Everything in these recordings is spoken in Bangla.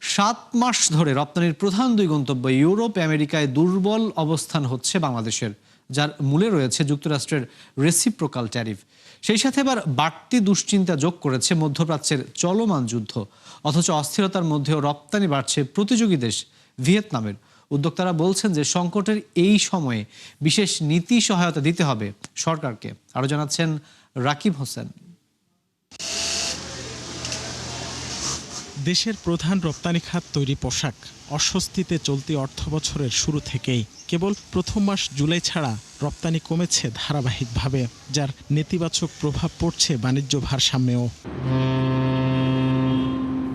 7 মাস ধরে রপ্তানির প্রধান দুই গন্তব্য ইউরোপ আমেরিকায় দুর্বল অবস্থান হচ্ছে বাংলাদেশের, যার মূলে রয়েছে যুক্তরাষ্ট্রের রেসিপ্রোকাল ট্যারিফ। সেই সাথে এবার বাড়তি দুশ্চিন্তা যোগ করেছে মধ্যপ্রাচ্যের চলমান যুদ্ধ। অথচ অস্থিরতার মধ্যেও রপ্তানি বাড়ছে প্রতিযোগী দেশ ভিয়েতনামের। উদ্যোক্তারা বলছেন যে সংকটের এই সময়ে বিশেষ নীতি সহায়তা দিতে হবে সরকারকে। আরও জানাচ্ছেন রাকিব হোসেন। দেশের প্রধান রপ্তানি খাত তৈরি পোশাক অস্বস্তিতে চলতি অর্থবছরের শুরু থেকেই। কেবল প্রথম মাস জুলাই ছাড়া রপ্তানি কমেছে ধারাবাহিকভাবে, যার নেতিবাচক প্রভাব পড়ছে বাণিজ্য ভারসাম্যেও।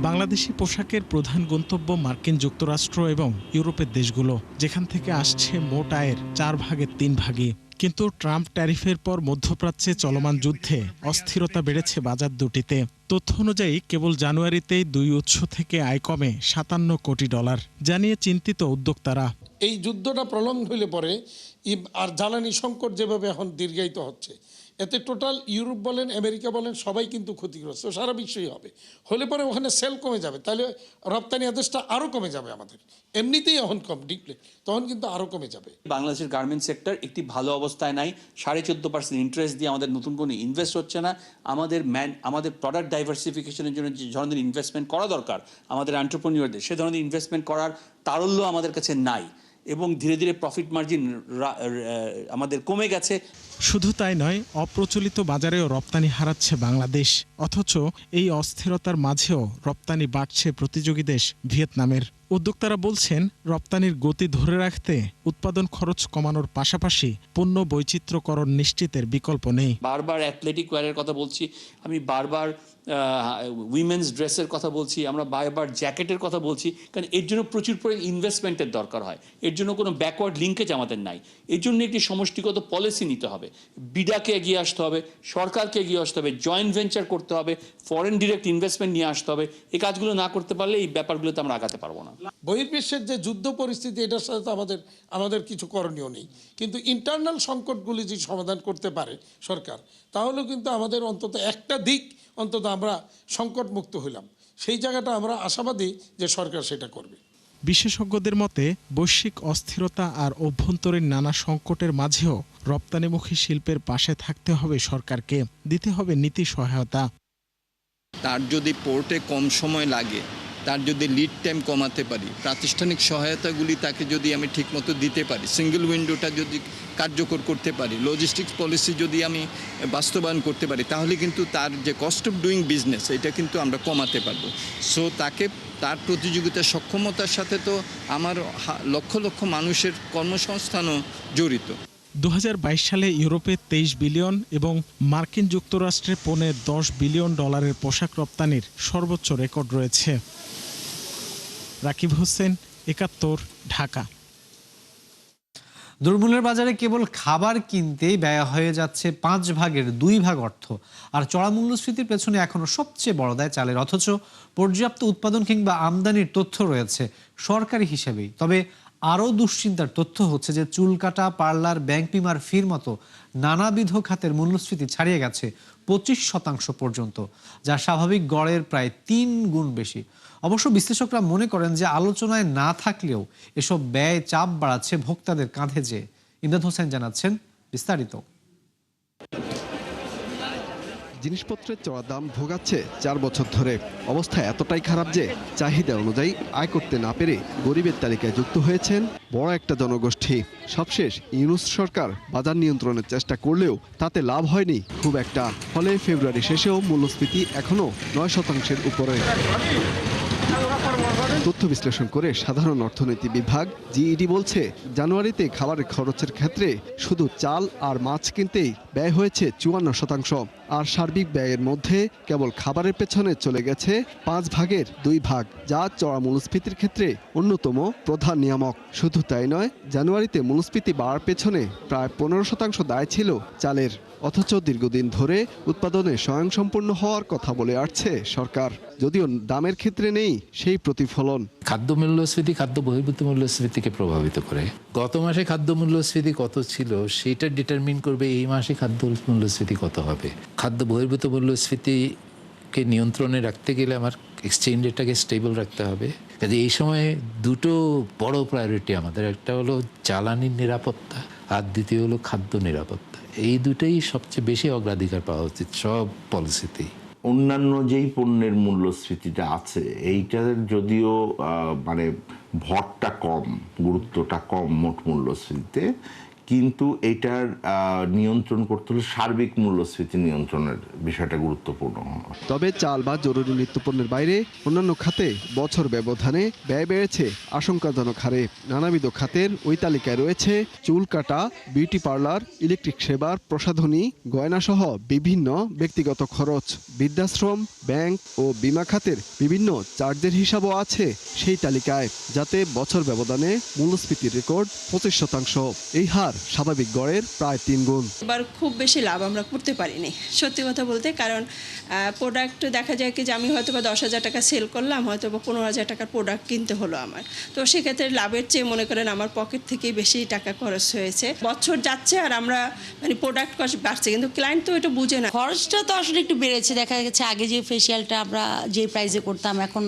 বাংলাদেশি পোশাকের প্রধান গন্তব্য মার্কিন যুক্তরাষ্ট্র এবং ইউরোপের দেশগুলো, যেখান থেকে আসছে মোট আয়ের 3/4 কিন্তু ট্রাম্প ট্যারিফের পর মধ্যপ্রাচ্যে চলমান যুদ্ধে অস্থিরতা বেড়েছে বাজার দুটিতে। তথ্য অনুযায়ী কেবল জানুয়ারিতেই দুই উৎস থেকে আয় কমে $57 কোটি, জানিয়ে চিন্তিত উদ্যোক্তারা। এই যুদ্ধটা প্রলং হইলে পরে আর জ্বালানি সংকট যেভাবে এখন দীর্ঘায়িত হচ্ছে, এতে টোটাল ইউরোপ বলেন আমেরিকা বলেন সবাই কিন্তু ক্ষতিগ্রস্ত, সারা বিশ্বই হবে। হলে পরে ওখানে সেল কমে যাবে, তাহলে রপ্তানি আদেশটা আরও কমে যাবে। আমাদের এমনিতেই এখন কম ডিপ্লে, তখন কিন্তু আরও কমে যাবে। বাংলাদেশের গার্মেন্ট সেক্টর একটি ভালো অবস্থায় নাই। 14.5% ইন্টারেস্ট দিয়ে আমাদের নতুন কোনো ইনভেস্ট হচ্ছে না। আমাদের প্রোডাক্ট ডাইভার্সিফিকেশনের জন্য যে ধরনের ইনভেস্টমেন্ট করা দরকার আমাদের এন্টারপ্রেনিউরদের, সে ধরনের ইনভেস্টমেন্ট করার তারল্য আমাদের কাছে নাই এবং ধীরে ধীরে প্রফিট মার্জিন আমাদের কমে গেছে। শুধু তাই নয়, অপ্রচলিত বাজারেও রপ্তানি হারাচ্ছে বাংলাদেশ। অথচ এই অস্থিরতার মাঝেও রপ্তানি বাড়ছে প্রতিযোগী দেশ ভিয়েতনামের। উদ্যোক্তারা বলছেন, রপ্তানির গতি ধরে রাখতে উৎপাদন খরচ কমানোর পাশাপাশি পণ্য বৈচিত্র্যকরণ নিশ্চিতের বিকল্প নেই। বারবার অ্যাথলেটিক ওয়্যারের কথা বলছি, আমি বারবার উইমেন্স ড্রেসের কথা বলছি, আমরা বারবার জ্যাকেটের কথা বলছি, কারণ এর জন্য প্রচুর পরিমাণ ইনভেস্টমেন্টের দরকার হয়। এর জন্য কোনো ব্যাকওয়ার্ড লিঙ্কেজ আমাদের নাই। এর জন্য একটি সমষ্টিগত পলিসি নিতে হবে। বিডাকে এগিয়ে আসতে হবে, সরকারকে এগিয়ে আসতে হবে, জয়েন্ট ভেঞ্চার করতে হবে, ফরেন ডিরেক্ট ইনভেস্টমেন্ট নিয়ে আসতে হবে। এই কাজগুলো না করতে পারলে এই ব্যাপারগুলোতে আমরা আগাতে পারবো না। বহির্বিশ্বের যে যুদ্ধ পরিস্থিতি, এটার সাথে তো আমাদের কিছু করণীয় নেই, কিন্তু ইন্টারনাল সংকটগুলি যদি সমাধান করতে পারে সরকার, তাহলেও কিন্তু আমাদের অন্তত একটা দিক অন্তত আমরা সংকট মুক্ত হইলাম। সেই জায়গাটা আমরা আশাবাদী যে সরকার সেটা করবে। বিশেষজ্ঞদের মতে, বৈশ্বিক অস্থিরতা আর অভ্যন্তরীণ নানা সংকটের মাঝেও রপ্তানিমুখী শিল্পের পাশে থাকতে হবে সরকারকে, দিতে হবে নীতি সহায়তা। তার যদি পোর্টে কম সময় লাগে, তার যদি লিড টাইম কমাতে পারি, প্রাতিষ্ঠানিক সহায়তাগুলি তাকে যদি আমি ঠিকমতো দিতে পারি, সিঙ্গেল উইন্ডোটা যদি কার্যকর করতে পারি, লজিস্টিক্স পলিসি যদি আমি বাস্তবায়ন করতে পারি, তাহলে কিন্তু তার যে কস্ট অফ ডুইং বিজনেস, এটা কিন্তু আমরা কমাতে পারবো। সো তাকে তার প্রতিযোগিতার সক্ষমতার সাথে তো আমার লক্ষ লক্ষ মানুষের কর্মসংস্থানও জড়িত। 2022 সালে ইউরোপে 23 বিলিয়ন এবং মার্কিন যুক্তরাষ্ট্রে $10 বিলিয়ন পোশাক রপ্তানির সর্বোচ্চ রেকর্ড রয়েছে। রাকিব হোসেন, 71, ঢাকা। দুর্মূল্যের বাজারে কেবল খাবার কিনতেই ব্যয় হয়ে যাচ্ছে 2/5 অর্থ। আর চড়া মূল্যস্ফীতির পেছনে এখনো সবচেয়ে বড় দায় চালের। অথচ পর্যাপ্ত উৎপাদন কিংবা আমদানির তথ্য রয়েছে সরকারি হিসেবেই। তবে আরও দুশ্চিন্তার তথ্য হচ্ছে যে চুল কাটা, পার্লার, ব্যাংক বিমার ফির মতো নানাবিধ খাতের মূল্যস্ফীতি ছাড়িয়ে গেছে 25% পর্যন্ত, যা স্বাভাবিক গড়ের প্রায় 3 গুণ বেশি। অবশ্য বিশ্লেষকরা মনে করেন যে আলোচনায় না থাকলেও এসব ব্যয় চাপ বাড়াচ্ছে ভোক্তাদের কাঁধে। যে ইমদাদ হোসেন জানাচ্ছেন বিস্তারিত। জিনিসপত্রের চড়া দাম ভোগাচ্ছে 4 বছর ধরে। অবস্থা এতটাই খারাপ যে চাহিদা অনুযায়ী আয় করতে না পেরে গরিবের তালিকায় যুক্ত হয়েছেন বড় একটা জনগোষ্ঠী। সবশেষ ইউনূস সরকার বাজার নিয়ন্ত্রণের চেষ্টা করলেও তাতে লাভ হয়নি খুব একটা। ফলে ফেব্রুয়ারি শেষেও মূল্যস্ফীতি এখনও 9% উপরে। তথ্য বিশ্লেষণ করে সাধারণ অর্থনীতি বিভাগ জিইডি বলছে, জানুয়ারিতে খাবারের খরচের ক্ষেত্রে শুধু চাল আর মাছ কিনতেই ব্যয় হয়েছে 54%। আর সার্বিক ব্যয়ের মধ্যে কেবল খাবারের পেছনে চলে গেছে 2/5, যা চড়া মূল্যস্ফীতির ক্ষেত্রে অন্যতম প্রধান নিয়ামক। শুধু তাই নয়, জানুয়ারিতে মূল্যস্ফীতি বাড়ার পেছনে প্রায় 15% দায় ছিল চালের। অথচ দীর্ঘদিন ধরে উৎপাদনে স্বয়ংসম্পূর্ণ হওয়ার কথা বলে আসছে সরকার, যদিও দামের ক্ষেত্রে নেই সেই প্রতিফলন। খাদ্য মূল্যস্ফীতি খাদ্য বহির্ভূত মূল্যস্ফীতিকে প্রভাবিত করে। গত মাসে খাদ্য মূল্যস্ফীতি কত ছিল সেটা ডিটারমিন করবে এই মাসে খাদ্য মূল্যস্ফীতি কত হবে। খাদ্য বহির্ভূত মূল্যস্ফীতিকে নিয়ন্ত্রণে রাখতে গেলে আমার এক্সচেঞ্জ রেটটাকে স্টেবল রাখতে হবে। কাজে এই সময়ে দুটো বড় প্রায়োরিটি আমাদের, একটা হলো জ্বালানির নিরাপত্তা আর দ্বিতীয় হলো খাদ্য নিরাপত্তা। এই দুটোই সবচেয়ে বেশি অগ্রাধিকার পাওয়া উচিত সব পলিসিতেই। অন্যান্য যেই পণ্যের মূল্যস্ফীতিটা আছে এইটার যদিও মানে ভরটা কম, গুরুত্বটা কম মোট মূল্যস্ফীতিতে, কিন্তু এটার নিয়ন্ত্রণ করতে হলে সার্বিক মূল্যস্ফীতি নিয়ন্ত্রণের বিষয়টা গুরুত্বপূর্ণ। তবে চাল বা জরুরি নিত্যপণ্যের বাইরে অন্যান্য খাতে বছর ব্যবধানে ব্যয় বেড়েছে আশঙ্কাজনক হারে। নানাবিধ খাতের ওই তালিকায় রয়েছে চুল কাটা, বিউটি পার্লার, ইলেকট্রিক সেবার, প্রসাধনী, গয়নাসহ বিভিন্ন ব্যক্তিগত খরচ। বৃদ্ধাশ্রম, ব্যাংক ও বিমা খাতের বিভিন্ন চার্জের হিসাবও আছে সেই তালিকায়, যাতে বছর ব্যবধানে মূল্যস্ফীতির রেকর্ড 25%। এই হার স্বাভাবিক গড়ের প্রায় 3 গুণ। এবার খুব বেশি লাভ আমরা করতে পারিনি সত্যি কথা বলতে, কারণ প্রোডাক্ট দেখা যায় কি যে আমি হয়তো বা 10,000 টাকা সেল করলাম, হয়তো বা 15,000 টাকার প্রোডাক্ট কিনতে হলো আমার। তো সেক্ষেত্রে লাভের চেয়ে মনে করেন আমার পকেট থেকেই বেশি টাকা খরচ হয়েছে। বছর যাচ্ছে আর আমরা মানে প্রোডাক্ট কস্ট বাড়ছে, কিন্তু ক্লায়েন্ট তো এটা বুঝে না। খরচটা তো আসলে একটু বেড়েছে। দেখা গেছে আগে যে ফেসিয়ালটা আমরা যে প্রাইসে করতাম এখন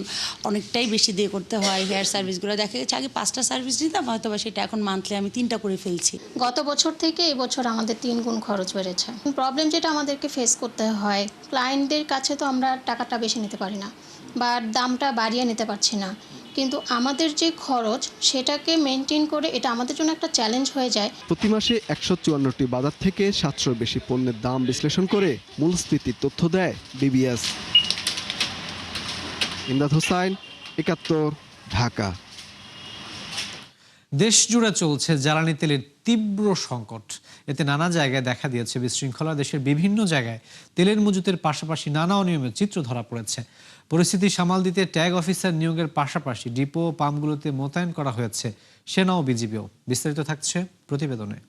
অনেকটাই বেশি দিয়ে করতে হয়। হেয়ার সার্ভিসগুলো দেখা গেছে আগে 5টা সার্ভিস দিতাম, হয়তো বা সেটা এখন মান্থলি আমি 3টা করে ফেলছি। গত বছর থেকে এবছর আমাদের 3 গুণ খরচ বেড়েছে। প্রবলেম যেটা আমাদেরকে ফেস করতে হয়, ক্লায়েন্টদের কাছে তো আমরা টাকাটা বেশি নিতে পারি না বা দামটা বাড়িয়ে নিতে পারছি না, কিন্তু আমাদের যে খরচ সেটাকে মেনটেন করে এটা আমাদের জন্য একটা চ্যালেঞ্জ হয়ে যায়। প্রতি মাসে 154টি বাজার থেকে 700 বেশি পণ্যের দাম বিশ্লেষণ করে মূল্যস্ফীতির তথ্য দেয় বিবিএস। ইমদাদ হোসাইন, 71, ঢাকা। দেশ জুড়ে চলছে জ্বালানি তেলের তীব্র সংকট। এতে নানা জায়গায় দেখা দিয়েছে বিশৃঙ্খলা। দেশের বিভিন্ন জায়গায় তেলের মজুতের পাশাপাশি নানা অনিয়মের চিত্র ধরা পড়েছে। পরিস্থিতি সামাল দিতে ট্যাগ অফিসার নিয়োগের পাশাপাশি ডিপো ও পাম্পগুলোতে মোতায়েন করা হয়েছে সেনা ও বিজিবিও। বিস্তারিত থাকছে প্রতিবেদনে।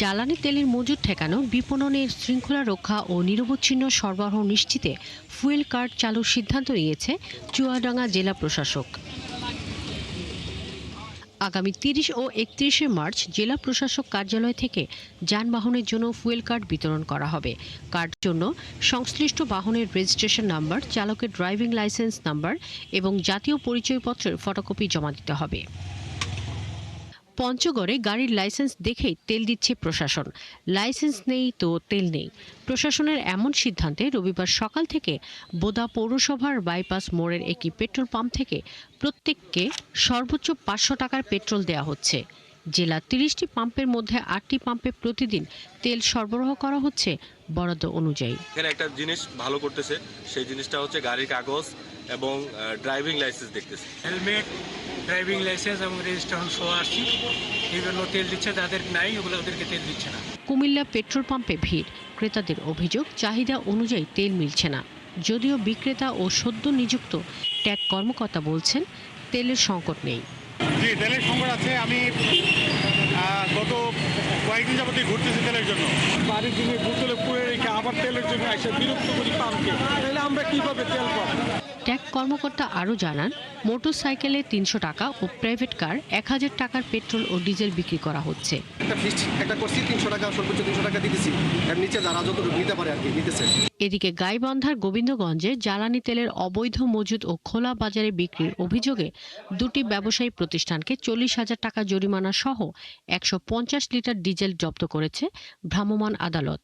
জ্বালানি তেলের মজুত ঠেকানো, বিপণনের শৃঙ্খলা রক্ষা ও নিরবচ্ছিন্ন সরবরাহ নিশ্চিতে ফুয়েল কার্ড চালুর সিদ্ধান্ত নিয়েছে চুয়াডাঙ্গা জেলা প্রশাসক। আগামী 30 ও 31শে মার্চ জেলা প্রশাসক কার্যালয় থেকে যানবাহনের জন্য ফুয়েল কার্ড বিতরণ করা হবে। কার্ড জন্য সংশ্লিষ্ট বাহনের রেজিস্ট্রেশন নাম্বার, চালকের ড্রাইভিং লাইসেন্স নাম্বার এবং জাতীয় পরিচয়পত্রের ফটোকপি জমা দিতে হবে। পঞ্চগড়ে গাড়ির লাইসেন্স দেখেই তেল দিচ্ছে প্রশাসন। লাইসেন্স নেই তো তেল নেই। প্রশাসনের এমন সিদ্ধান্তে রবিবার সকাল থেকে বোদা পৌরসভার বাইপাস মোড়ের একটি পেট্রোল পাম্প থেকে প্রত্যেককে সর্বোচ্চ 500 টাকার পেট্রোল দেওয়া হচ্ছে। জেলা 30টি পাম্পের মধ্যে 8টি পাম্পে প্রতিদিন তেল সরবরাহ করা হচ্ছে বরাদ্দ অনুযায়ী। এখানে একটা জিনিস ভালো করতেছে, সেই জিনিসটা হচ্ছে গাড়ির কাগজ এবং ড্রাইভিং লাইসেন্স দেখতেছে। হেলমেট, ড্রাইভিং লাইসেন্স এবং রেজিস্ট্রেশন সহ আসছি। বিভিন্ন তেল দিচ্ছে, যাদের নাই ওগুলো ওদেরকে তেল দিচ্ছে না। কুমিল্লা পেট্রোল পাম্পে ভিড়। ক্রেতাদের অভিযোগ, চাহিদা অনুযায়ী তেল মিলছে না। যদিও বিক্রেতা ও সদ্য নিযুক্ত ট্যাগ কর্মকর্তা বলছেন তেলের সংকট নেই। জি, তেলের সংকট আছে। আমি গত কয়েকদিন যাবতীয় ঘুরতেছি তেলের জন্য। বাড়ির দিনে বোতলে পুড়ে রেখে আবার তেলের জন্য এসে বিরক্ত করি পাম্পকে, তাহলে আমরা কিভাবে তেল পাবো? ট্যাগ কর্মকর্তা আরও জানান, মোটর সাইকেলে 300 টাকা ও প্রাইভেট কার 1000 টাকার পেট্রোল ও ডিজেল বিক্রি করা হচ্ছে। একটা করছি 300 টাকা, সর্বোচ্চ 300 টাকা দিতেছি। এর নিচে যারা যতটুকু নিতে পারে আর কি নিতেছে। এদিকে গাইবান্ধার গোবিন্দগঞ্জে জ্বালানি তেলের অবৈধ মজুত ও খোলা বাজারে বিক্রির অভিযোগে 2টি ব্যবসায়ী প্রতিষ্ঠানকে 40,000 টাকা জরিমানা সহ 150 লিটার ডিজেল জব্দ করেছে ভ্রাম্যমাণ আদালত।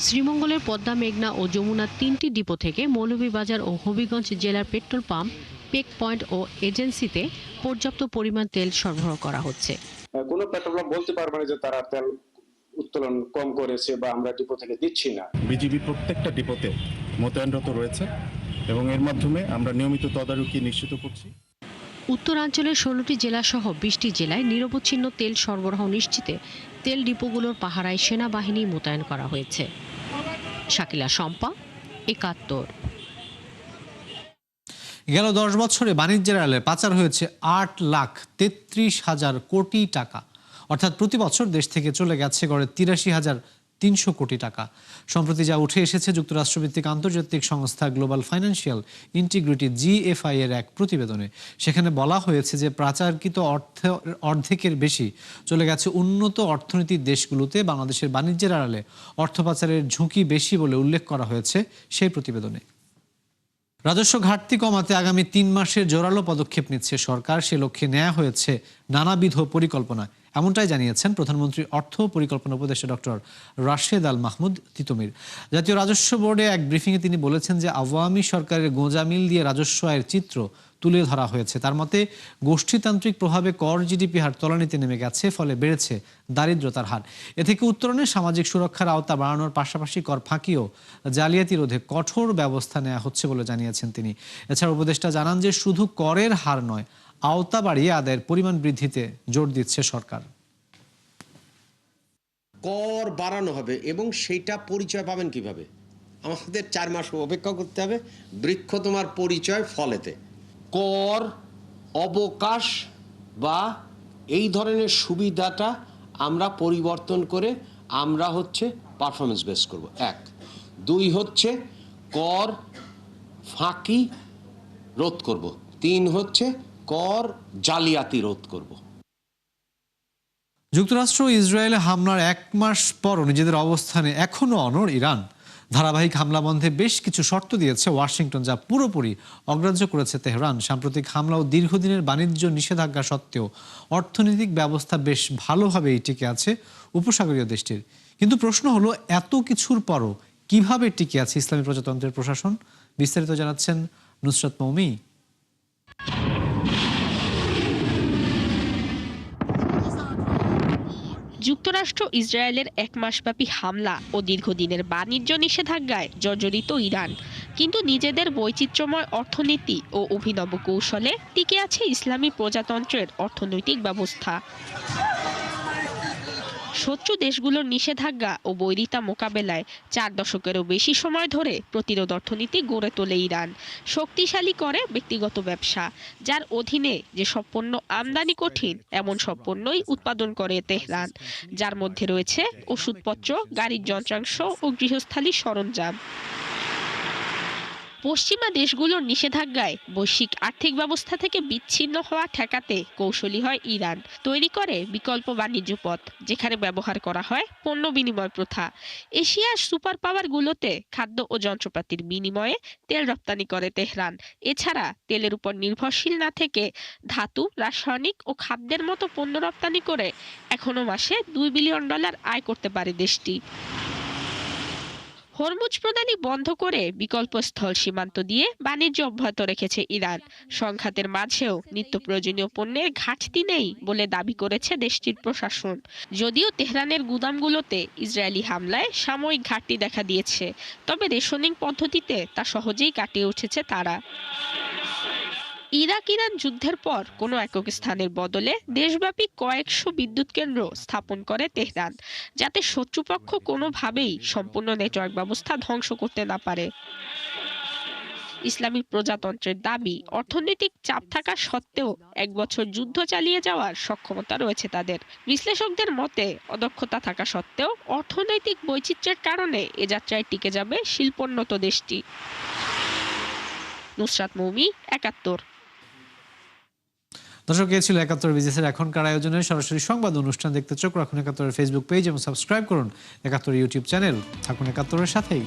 শ্রীমঙ্গলের পদ্মা, মেঘনা ও যমুনার 3টি ডিপো থেকে মৌলভীবাজার ও হবিগঞ্জ জেলার পেট্রোল পাম্প, পেক পয়েন্ট ও এজেন্সিতে পর্যাপ্ত পরিমাণ তেল সরবরাহ করা হচ্ছে। কোনো পেট্রোল পাম্প বলতে পারবে না যে তারা তেল উত্তোলন কম করেছে বা আমরা ডিপো থেকে দিচ্ছি না। বিজিবি প্রত্যেকটা ডিপোতে মোতায়েনরত রয়েছে এবং এর মাধ্যমে আমরা নিয়মিত তদারকি নিশ্চিত করছি। উত্তরাঞ্চলের 16টি জেলা সহ 20টি জেলায় নিরবচ্ছিন্ন তেল সরবরাহ নিশ্চিতে তেল ডিপোগুলোর পাহারায় সেনাবাহিনী মোতায়েন করা হয়েছে। শাকিলা শম্পা, 71। গেল 10 বছরে বাণিজ্যের আড়ালে পাচার হয়েছে 8,33,000 কোটি টাকা। অর্থাৎ প্রতি বছর দেশ থেকে চলে গেছে গড়ে 83,000 300 কোটি টাকা। সম্প্রতি যা উঠে এসেছে যুক্তরাষ্ট্রভিত্তিক আন্তর্জাতিক সংস্থা গ্লোবাল ফাইন্যান্সিয়াল ইন্টিগ্রিটি GFI এর এক প্রতিবেদনে। সেখানে বলা হয়েছে যে পাচারকৃত অর্ধেকের বেশি চলে গেছে উন্নত অর্থনীতির দেশগুলোতে। বাংলাদেশের বাণিজ্যের আড়ালে অর্থ পাচারের ঝুঁকি বেশি বলে উল্লেখ করা হয়েছে সেই প্রতিবেদনে। রাজস্ব ঘাটতি কমাতে আগামী 3 মাসের জোরালো পদক্ষেপ নিচ্ছে সরকার। সে লক্ষ্যে নেওয়া হয়েছে নানাবিধ পরিকল্পনা, এমনটাই জানিয়েছেন প্রধানমন্ত্রীর অর্থ পরিকল্পনা উপদেষ্টা ডক্টর রাশেদ আল মাহমুদ তিতুমির। জাতীয় রাজস্ব বোর্ডে এক ব্রিফিংয়ে তিনি বলেছেন যে আওয়ামী সরকারের গোঁজামিল দিয়ে রাজস্ব আয়ের চিত্র তুলে ধরা হয়েছে। তার মতে গোষ্ঠীতান্ত্রিক প্রভাবে কর জিডিপি হার তলানিতে নেমে গেছে, ফলে বেড়েছে দারিদ্রতার হার। এ থেকে উত্তরণে সামাজিক সুরক্ষার আওতা বাড়ানোর পাশাপাশি কর ফাঁকি ও জালিয়াতি রোধে কঠোর ব্যবস্থা নেওয়া হচ্ছে বলে জানিয়েছেন তিনি। এছাড়া উপদেষ্টা জানান যে শুধু করের হার নয়, আওতা বাড়িয়ে আদায়ের পরিমাণ বৃদ্ধিতে জোর দিচ্ছে সরকার। কর বাড়ানো হবে এবং সেইটা পরিচয় পাবেন কিভাবে? আমাদের 4 মাস অপেক্ষা করতে হবে। বৃক্ষ তোমার পরিচয় ফলেতে। কর অবকাশ বা এই ধরনের সুবিধাটা আমরা পরিবর্তন করে আমরা পারফরমেন্স বেস করব, 1। 2 হচ্ছে কর ফাঁকি রোধ করব। 3 হচ্ছে কর জালিয়াতি রোধ করব। যুক্তরাষ্ট্র ইসরায়েলে হামলার 1 মাস পরও নিজেদের অবস্থানে এখনো অনড় ইরান। ধারাবাহিক হামলা বন্ধে বেশ কিছু শর্ত দিয়েছে ওয়াশিংটন, যা পুরোপুরি অগ্রাহ্য করেছে তেহরান। সাম্প্রতিক হামলা ও দীর্ঘদিনের বাণিজ্য নিষেধাজ্ঞা সত্ত্বেও অর্থনৈতিক ব্যবস্থা বেশ ভালোভাবেই টিকে আছে উপসাগরীয় দেশটির। কিন্তু প্রশ্ন হলো, এত কিছুর পরও কিভাবে টিকে আছে ইসলামী প্রজাতন্ত্রের প্রশাসন? বিস্তারিত জানাচ্ছেন নুসরাত মৌমি। যুক্তরাষ্ট্র ইসরায়েলের 1 মাসব্যাপী হামলা ও দীর্ঘদিনের বাণিজ্য নিষেধাজ্ঞায় জর্জরিত ইরান, কিন্তু নিজেদের বৈচিত্র্যময় অর্থনীতি ও অভিনব কৌশলে টিকে আছে ইসলামী প্রজাতন্ত্রের অর্থনৈতিক ব্যবস্থা। শত্রু দেশগুলোর নিষেধাজ্ঞা ও বৈরিতা মোকাবেলায় 4 দশকেরও বেশি সময় ধরে প্রতিরোধ অর্থনীতি গড়ে তোলে ইরান। শক্তিশালী করে ব্যক্তিগত ব্যবসা, যার অধীনে যেসব পণ্য আমদানি কঠিন এমন সব পণ্যই উৎপাদন করে তেহরান, যার মধ্যে রয়েছে ওষুধপত্র, গাড়ির যন্ত্রাংশ ও গৃহস্থালী সরঞ্জাম। পশ্চিমা দেশগুলোর নিষেধাজ্ঞায় বৈশ্বিক আর্থিক ব্যবস্থা থেকে বিচ্ছিন্ন হওয়া ঠেকাতে কৌশলী হয় ইরান। তৈরি করে বিকল্প বাণিজ্য পথ, যেখানে ব্যবহার করা হয় পণ্য বিনিময় প্রথা। এশিয়ার সুপার পাওয়ারগুলোতে খাদ্য ও যন্ত্রপাতির বিনিময়ে তেল রপ্তানি করে তেহরান। এছাড়া তেলের উপর নির্ভরশীল না থেকে ধাতু, রাসায়নিক ও খাদ্যের মতো পণ্য রপ্তানি করে এখনো মাসে $2 বিলিয়ন আয় করতে পারে দেশটি। হরমুজ প্রণালী বন্ধ করে বিকল্প স্থল সীমান্ত দিয়ে বাণিজ্য অব্যাহত রেখেছে ইরান। সংঘাতের মাঝেও নিত্য প্রয়োজনীয় পণ্যের ঘাটতি নেই বলে দাবি করেছে দেশটির প্রশাসন। যদিও তেহরানের গুদামগুলোতে ইসরায়েলি হামলায় সাময়িক ঘাটতি দেখা দিয়েছে, তবে রেশনিং পদ্ধতিতে তা সহজেই কাটিয়ে উঠেছে তারা। ইরাক ইরান যুদ্ধের পর কোনো একক স্থানের বদলে দেশব্যাপী কয়েকশো বিদ্যুৎ কেন্দ্র স্থাপন করে তেহরান, যাতে শত্রুপক্ষ কোনোভাবেই সম্পূর্ণ নেটওয়ার্ক ব্যবস্থা ধ্বংস করতে না পারে। ইসলামী প্রজাতন্ত্রের দাবি, অর্থনৈতিক চাপ থাকা সত্ত্বেও 1 বছর যুদ্ধ চালিয়ে যাওয়ার সক্ষমতা রয়েছে তাদের। বিশ্লেষকদের মতে, অদক্ষতা থাকা সত্ত্বেও অর্থনৈতিক বৈচিত্র্যের কারণে এ যাত্রায় টিকে যাবে শিল্পোন্নত দেশটি। নুসরাত মৌমি, ৭১। দর্শক, এ ছিল ৭১ বিজনেসের এখনকার আয়োজনের সরাসরি সংবাদ অনুষ্ঠান। দেখতে চোখ রাখুন ৭১ ফেসবুক পেজ এবং সাবস্ক্রাইব করুন ৭১ ইউটিউব চ্যানেল। থাকুন ৭১ সাথেই।